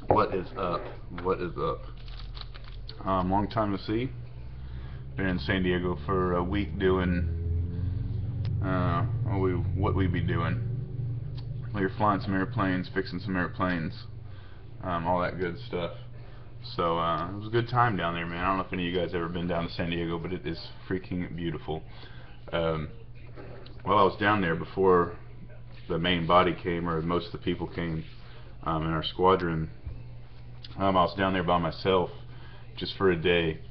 What is up? What is up? Long time to see. Been in San Diego for a week doing what we be doing. We were flying some airplanes, fixing some airplanes, all that good stuff. So it was a good time down there, man. I don't know if any of you guys ever been down to San Diego, but it is freaking beautiful. While I was down there, before the main body came, or most of the people came in our squadron, I was down there by myself just for a day,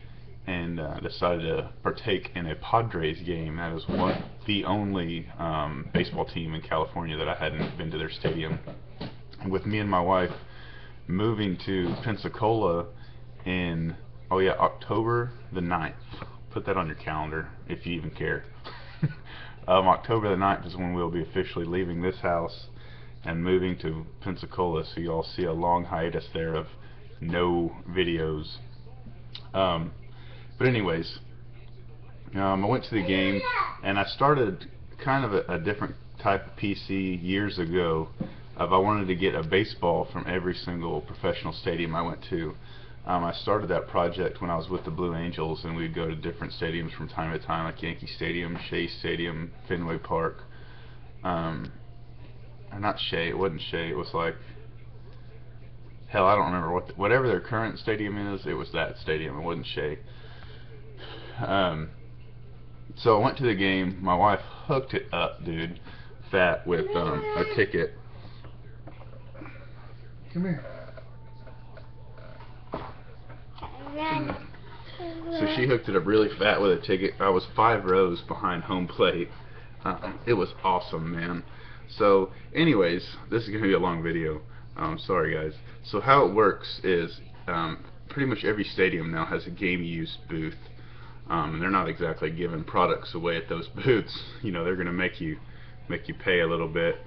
and decided to partake in a Padres game. That was the only baseball team in California that I hadn't been to their stadium. And with me and my wife moving to Pensacola in October the 9th. Put that on your calendar if you even care. October the 9th is when we'll be officially leaving this house and moving to Pensacola, so you'll see a long hiatus there of no videos. But anyways, I went to the game, and I started kind of a different type of PC years ago. I wanted to get a baseball from every single professional stadium I went to. I started that project when I was with the Blue Angels, and we'd go to different stadiums from time to time, like Yankee Stadium, Shea Stadium, Fenway Park. Or not Shea, it wasn't Shea, it was like, hell, I don't remember whatever their current stadium is, it was that stadium, it wasn't Shea. So I went to the game. My wife hooked it up, dude, fat, with a ticket. Come here. So she hooked it up really fat with a ticket. I was 5 rows behind home plate. It was awesome, man. So anyways, this is going to be a long video. Sorry guys. So how it works is pretty much every stadium now has a game use booth. And they're not exactly giving products away at those booths. You know, they're going to make you pay a little bit.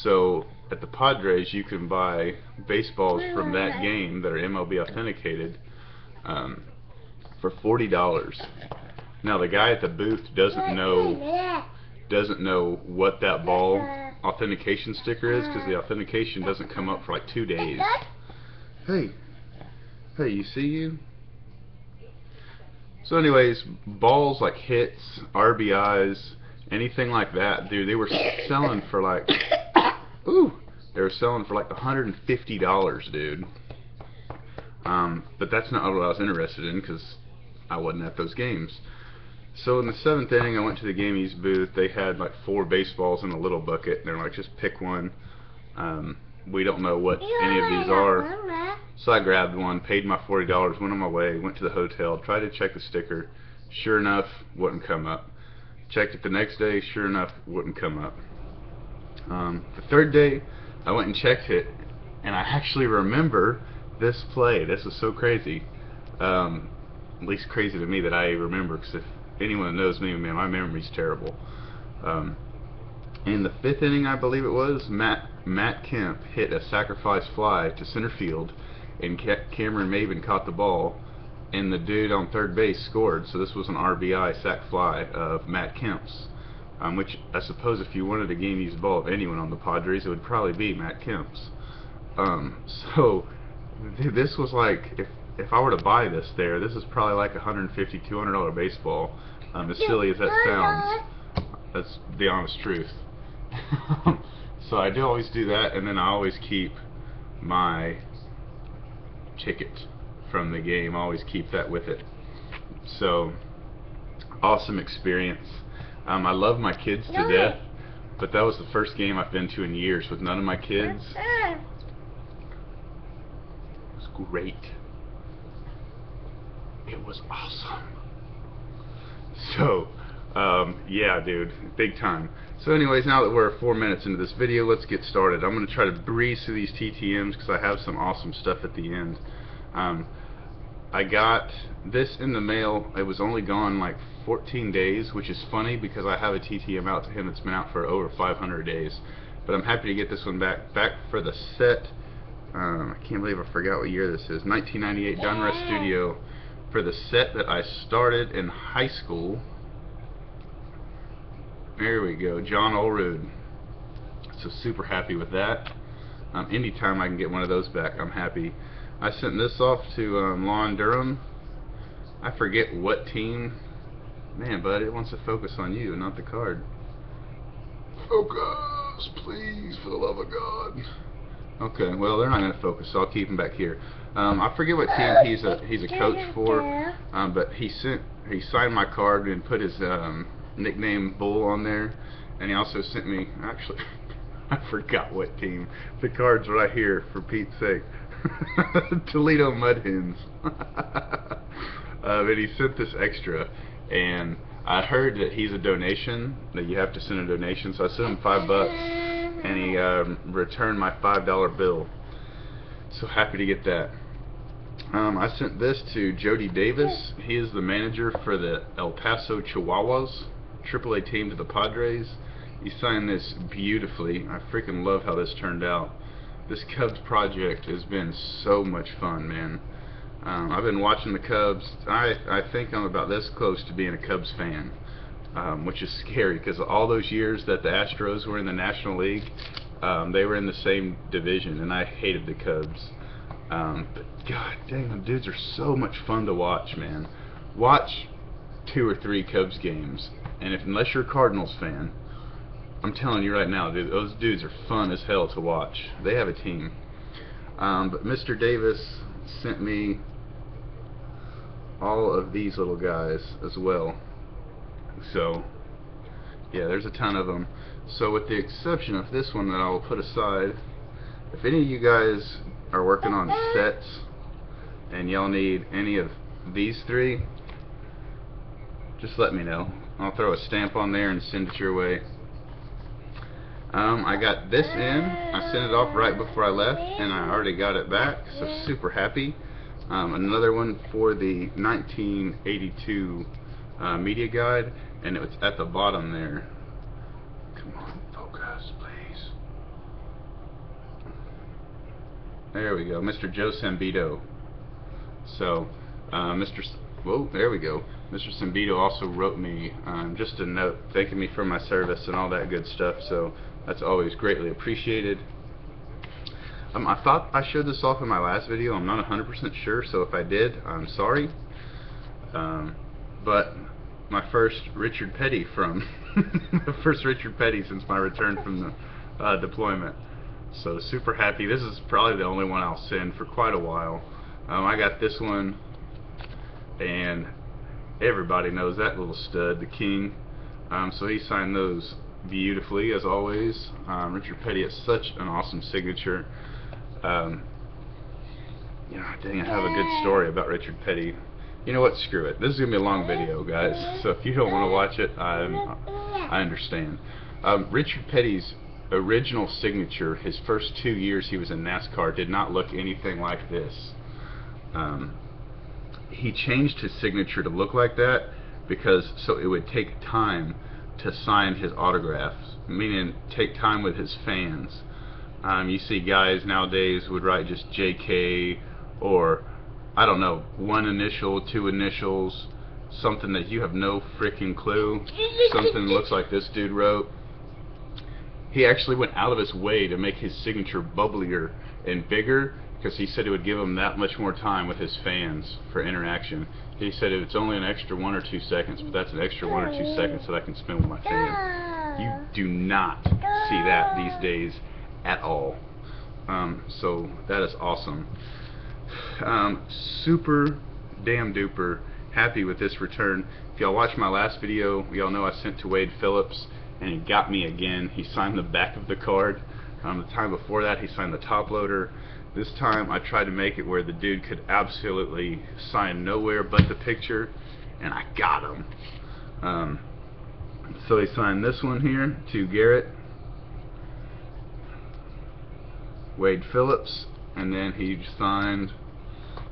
So at the Padres, you can buy baseballs from that game that are MLB authenticated for $40. Now the guy at the booth doesn't know what that ball authentication sticker is, because the authentication doesn't come up for like 2 days. Hey, you see you? So anyways, balls like hits, RBIs, anything like that, dude, they were selling for like, they were selling for like $150, dude. But that's not what I was interested in, because I wasn't at those games. So in the 7th inning, I went to the game use booth. They had like 4 baseballs in a little bucket, and they're like, just pick one. We don't know what any of these are. So I grabbed one, paid my $40, went on my way, went to the hotel, tried to check the sticker. Sure enough, wouldn't come up. Checked it the next day, sure enough, wouldn't come up. The 3rd day, I went and checked it, and I actually remember this play. This is so crazy. At least crazy to me that I remember, because if anyone knows me, man, my memory's terrible. In the 5th inning, I believe it was, Matt Kemp hit a sacrifice fly to center field, and Cameron Maven caught the ball, and the dude on 3rd base scored. So this was an RBI sac fly of Matt Kemp's, which I suppose if you wanted a game used ball of anyone on the Padres, it would probably be Matt Kemp's. So this was like, if I were to buy this there, this is probably like $150, $200 baseball. As silly as that sounds, that's the honest truth. So I do always do that, and then I always keep my ticket from the game. I always keep that with it. So awesome experience. I love my kids to death, but that was the first game I've been to in years with none of my kids. It was great. It was awesome. So yeah, dude, big time. So anyways, now that we're 4 minutes into this video, let's get started. I'm going to try to breeze through these TTMs because I have some awesome stuff at the end. I got this in the mail. It was only gone like 14 days, which is funny because I have a TTM out to him that's been out for over 500 days. But I'm happy to get this one back for the set. I can't believe I forgot what year this is. 1998 Donruss Studio, for the set that I started in high school. There we go, John Olerud. So super happy with that. Anytime I can get one of those back, I'm happy. I sent this off to Law and Durham. I forget what team. Man, bud, it wants to focus on you, not the card. Focus, please, for the love of God. Okay, well, they're not going to focus, so I'll keep him back here. I forget what team he's a coach for, but he signed my card and put his nickname Bull on there, and he also sent me, actually, I forgot what team. The card's right here, for Pete's sake. Toledo Mud Hens. But he sent this extra, and I heard that he's a donation, that you have to send a donation, so I sent him $5, and he returned my $5 bill. So happy to get that. I sent this to Jody Davis. He is the manager for the El Paso Chihuahuas, AAA team to the Padres. He signed this beautifully. I freaking love how this turned out. This Cubs project has been so much fun, man. I've been watching the Cubs. I think I'm about this close to being a Cubs fan, which is scary because all those years that the Astros were in the National League, they were in the same division, and I hated the Cubs. But god dang, the dudes are so much fun to watch, man. Watch 2 or 3 Cubs games, and unless you're a Cardinals fan, I'm telling you right now, dude, those dudes are fun as hell to watch. They have a team. But Mr. Davis sent me all of these little guys as well. So, yeah, there's a ton of them. So with the exception of this one that I will put aside, if any of you guys are working on sets and y'all need any of these 3, just let me know. I'll throw a stamp on there and send it your way. I got this in. I sent it off right before I left, and I already got it back, so super happy. Another one for the 1982 media guide, and it's at the bottom there. Come on, focus, please. There we go, Mr. Joe Sambito. So, whoa, there we go. Mr. Sambito also wrote me just a note thanking me for my service and all that good stuff, so that's always greatly appreciated. I thought I showed this off in my last video. I'm not 100% sure, so if I did, I'm sorry. But my first Richard Petty since my return from the deployment. So super happy. This is probably the only one I'll send for quite a while. I got this one, and everybody knows that little stud, the King. So he signed those beautifully as always. Richard Petty has such an awesome signature. Yeah, dang, I have a good story about Richard Petty. You know what? Screw it. This is gonna be a long video, guys. So if you don't want to watch it, I understand. Richard Petty's original signature, his first 2 years he was in NASCAR, did not look anything like this. He changed his signature to look like that because so it would take time to sign his autographs, meaning take time with his fans. You see guys nowadays would write just JK, or I don't know, 1 initial, 2 initials, something that you have no freaking clue, something that looks like this dude wrote. He actually went out of his way to make his signature bubblier and bigger because he said it would give him that much more time with his fans for interaction. He said it's only an extra 1 or 2 seconds, but that's an extra 1 or 2 seconds that I can spend with my fans. You do not see that these days at all. So that is awesome. Super damn duper happy with this return. If y'all watched my last video, y'all know I sent to Wade Phillips, and he got me again. He signed the back of the card. The time before that he signed the top loader. This time I tried to make it where the dude could absolutely sign nowhere but the picture, and I got him. So he signed this one here to Garrett, Wade Phillips, and then he signed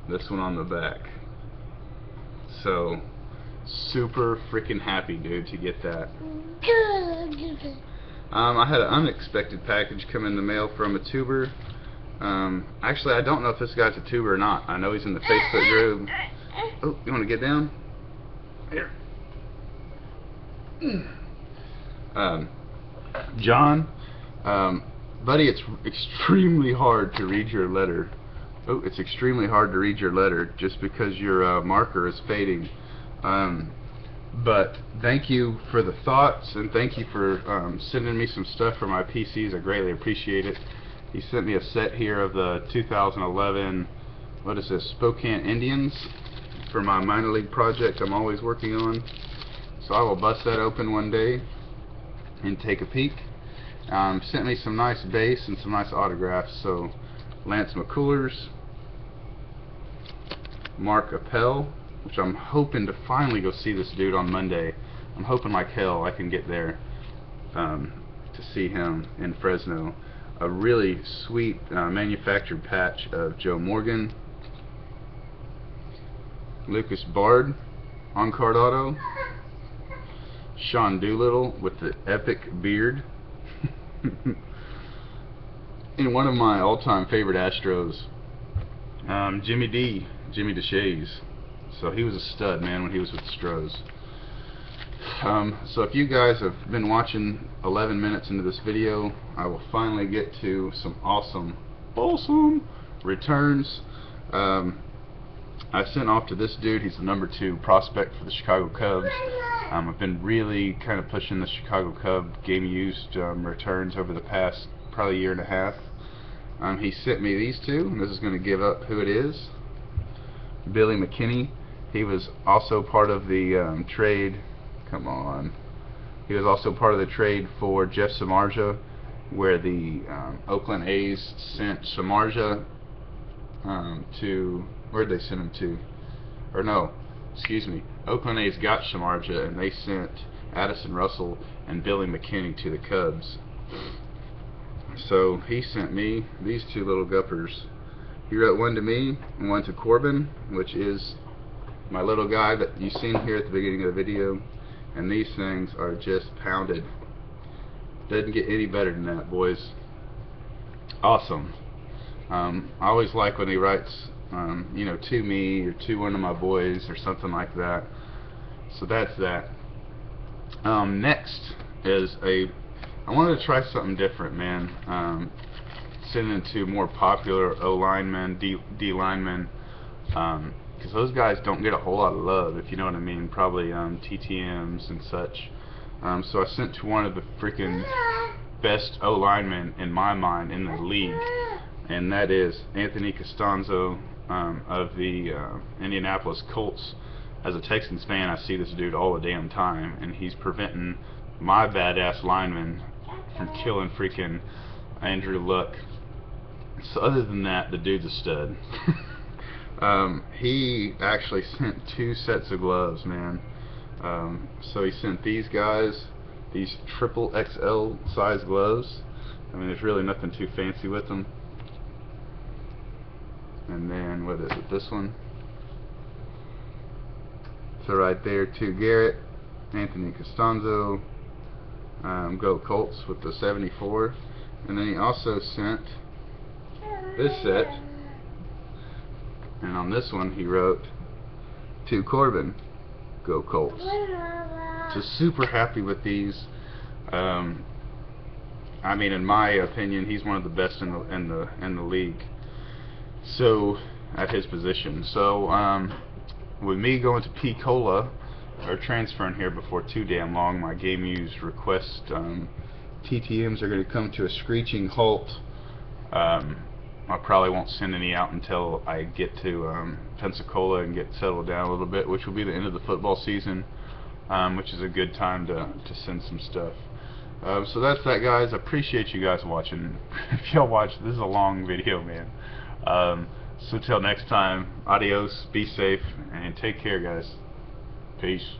this one on the back. So super freaking happy, dude, to get that. I had an unexpected package come in the mail from a tuber. Actually, I don't know if this guy's a tuber or not. I know he's in the Facebook group. Oh, you want to get down? Here. John, Buddy, it's extremely hard to read your letter. Oh, it's extremely hard to read your letter just because your marker is fading. But thank you for the thoughts, and thank you for sending me some stuff for my PCs. I greatly appreciate it. He sent me a set here of the 2011, what is this, Spokane Indians for my minor league project I'm always working on. So I will bust that open one day and take a peek. Sent me some nice base and some nice autographs. So Lance McCullers, Mark Appel, which I'm hoping to finally go see this dude on Monday. I'm hoping like hell I can get there to see him in Fresno. A really sweet manufactured patch of Joe Morgan, Lucas Bard on card auto, Sean Doolittle with the epic beard, and one of my all-time favorite Astros, Jimmy DeShays. So he was a stud, man, when he was with the Stros. So if you guys have been watching 11 minutes into this video, I will finally get to some awesome returns. I sent off to this dude. He's the #2 prospect for the Chicago Cubs. I've been really kind of pushing the Chicago Cub game used returns over the past probably year and a half. He sent me these two, and this is going to give up who it is. Billy McKinney. He was also part of the trade. Come on. He was also part of the trade for Jeff Samardzija, where the Oakland A's sent Samardzija to, where'd they send him to? Or no, excuse me. Oakland A's got Samardzija, and they sent Addison Russell and Billy McKinney to the Cubs. So he sent me these two little guppers. He wrote one to me and one to Corbin, which is my little guy that you've seen here at the beginning of the video. And these things are just pounded. Doesn't get any better than that, boys. Awesome. I always like when he writes, you know, to me or to one of my boys or something like that. So that's that. Next is I wanted to try something different, man. Sending to more popular O linemen, D linemen, because those guys don't get a whole lot of love, if you know what I mean. Probably TTMs and such. So I sent to one of the freaking best O linemen in my mind in the league, and that is Anthony Costanzo of the Indianapolis Colts. As a Texans fan, I see this dude all the damn time, and he's preventing my badass lineman from killing freaking Andrew Luck. So other than that, the dude's a stud. He actually sent 2 sets of gloves, man. So he sent these guys, these triple XL size gloves. I mean, there's really nothing too fancy with them. And then, what is it, this one? So right there, to Garrett, Anthony Costanzo, go Colts with the 74. And then he also sent this set, and on this one he wrote, to Corbin, go Colts. So super happy with these. I mean, in my opinion, he's one of the best in the league. So at his position. So with me going to P-Cola, or transferring here before too damn long, my game used request TTMs are going to come to a screeching halt. I probably won't send any out until I get to Pensacola and get settled down a little bit, which will be the end of the football season, which is a good time to send some stuff. So that's that, guys. I appreciate you guys watching. If y'all watch, this is a long video, man. So till next time, adios, be safe, and take care, guys. Peace.